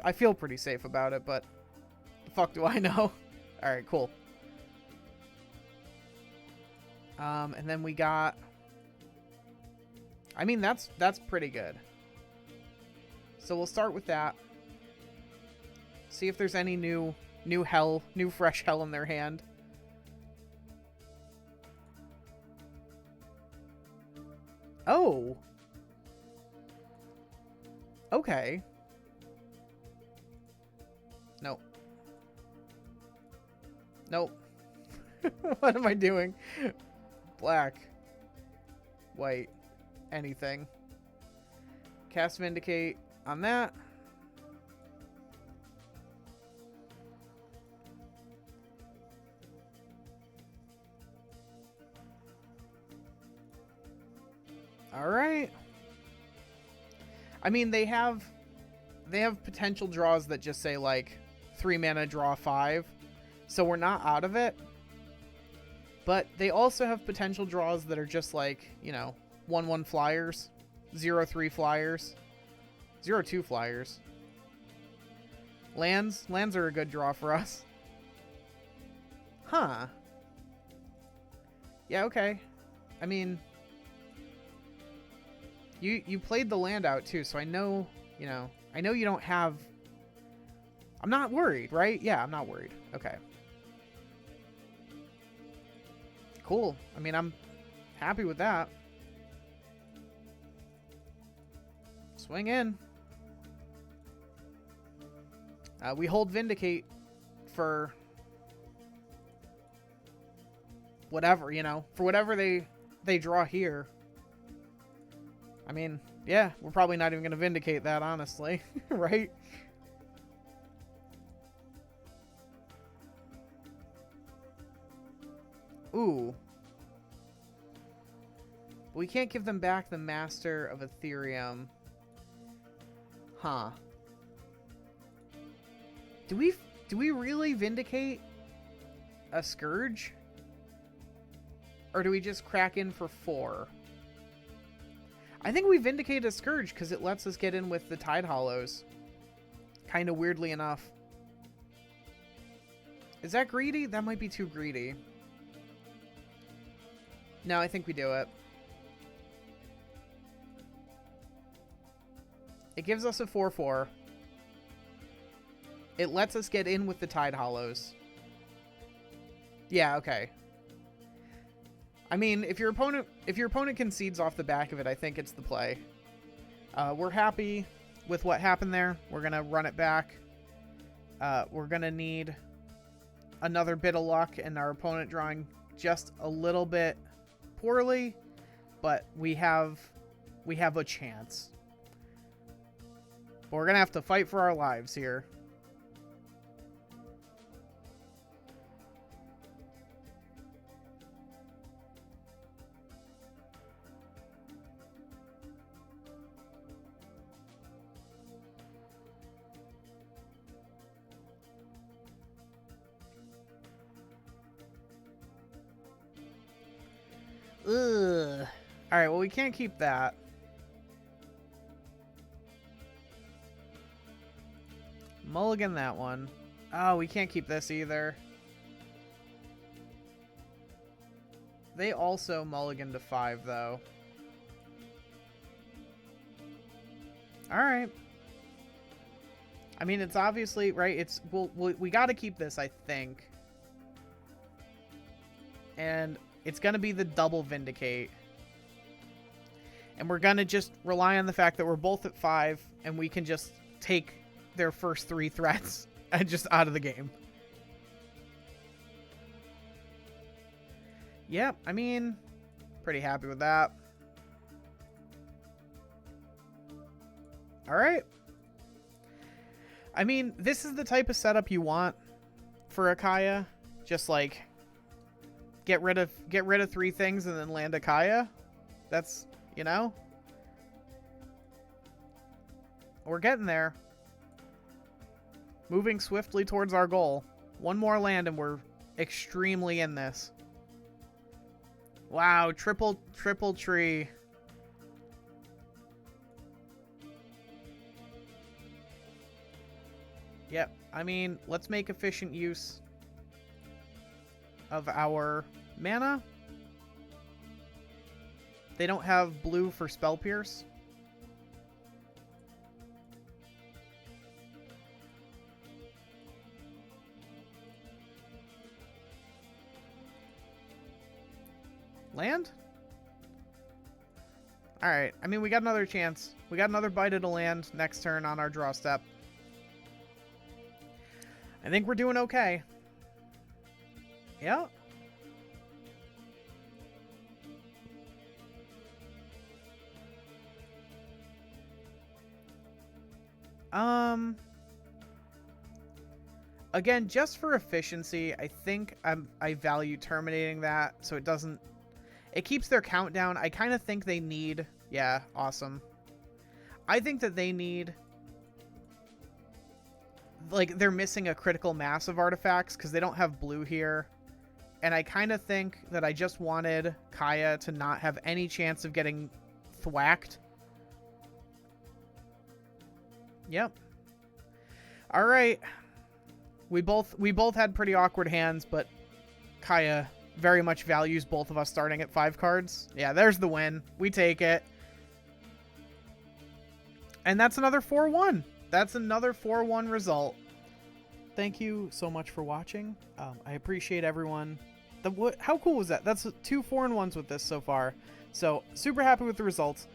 I feel pretty safe about it, but the fuck do I know? Alright, cool. And then we got... I mean, that's pretty good. So we'll start with that. See if there's any new fresh hell in their hand. Oh! Okay. Nope. Nope. What am I doing? Black. White. Anything. Cast Vindicate on that. Alright. I mean, they have potential draws that just say, like, 3 mana, draw 5. So we're not out of it. But they also have potential draws that are just like, you know, 1/1 flyers, 0/3 flyers, 0/2 flyers. Lands are a good draw for us. Huh. Yeah, okay. I mean, you played the land out too, so I know, you know, I know you don't have... I'm not worried, right? Yeah, I'm not worried. Okay. Cool. I mean, I'm happy with that. Swing in. We hold Vindicate for whatever, you know, for whatever they draw here. I mean, yeah, we're probably not even going to Vindicate that, honestly, right? Ooh. We can't give them back the Master of Ethereum. Huh. Do we really Vindicate a Scourge? Or do we just crack in for 4? I think we Vindicate a Scourge because it lets us get in with the Tide Hollows. Kind of weirdly enough. Is that greedy? That might be too greedy. No, I think we do it. It gives us a 4/4. It lets us get in with the Tide Hollows. Yeah, okay. I mean, if your opponent concedes off the back of it, I think it's the play. We're happy with what happened there. We're going to run it back. We're going to need another bit of luck and our opponent drawing just a little bit poorly, but we have a chance. But we're going to have to fight for our lives here. Ugh. Alright, well, we can't keep that. Mulligan that one. Oh, we can't keep this either. They also mulligan to 5, though. Alright. I mean, it's obviously, right, it's, we gotta keep this, I think. And it's going to be the double Vindicate. And we're going to just rely on the fact that we're both at 5, and we can just take their first 3 threats and just out of the game. Yep, I mean, pretty happy with that. Alright. I mean, this is the type of setup you want for a Kaya. Just like get rid of 3 things and then land a Kaya. That's, you know, we're getting there. Moving swiftly towards our goal. One more land and we're extremely in this. Wow, triple tree. Yep, I mean, let's make efficient use of our mana. They don't have blue for Spell Pierce. Land? Alright, I mean, we got another chance. We got another bite at a land next turn on our draw step. I think we're doing okay. Yeah. Again, just for efficiency, I think I value terminating that so it doesn't. It keeps their countdown. I kind of think they need. Yeah, awesome. I think that they need. Like, they're missing a critical mass of artifacts because they don't have blue here. And I kind of think that I just wanted Kaya to not have any chance of getting thwacked. Yep. All right. We both had pretty awkward hands, but Kaya very much values both of us starting at 5 cards. Yeah, there's the win. We take it. And that's another 4-1. That's another 4-1 result. Thank you so much for watching. I appreciate everyone. How cool was that? That's 2 4-1s with this so far. So super happy with the results.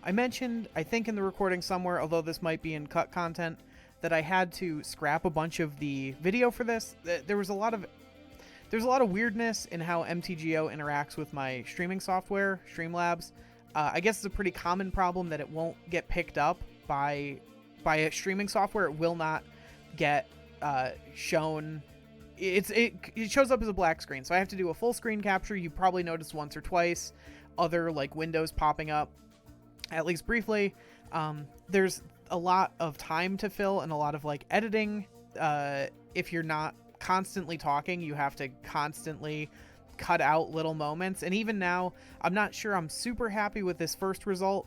I mentioned, I think in the recording somewhere, although this might be in cut content, that I had to scrap a bunch of the video for this. There's a lot of weirdness in how MTGO interacts with my streaming software, Streamlabs. I guess it's a pretty common problem that it won't get picked up by a streaming software. It will not get shown. It shows up as a black screen, so I have to do a full screen capture. You probably noticed once or twice other like windows popping up, at least briefly. There's a lot of time to fill and a lot of like editing. If you're not constantly talking, you have to constantly cut out little moments. And even now, I'm not sure I'm super happy with this first result.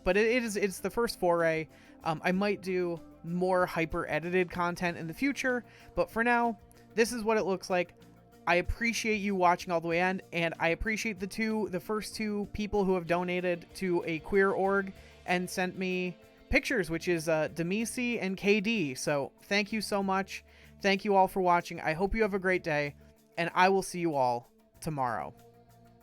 But it's the first foray. I might do more hyper edited content in the future, but for now, this is what it looks like. I appreciate you watching all the way in, and I appreciate the first two people who have donated to a queer org and sent me pictures, which is Demisi and KD. So thank you so much. Thank you all for watching. I hope you have a great day, and I will see you all tomorrow.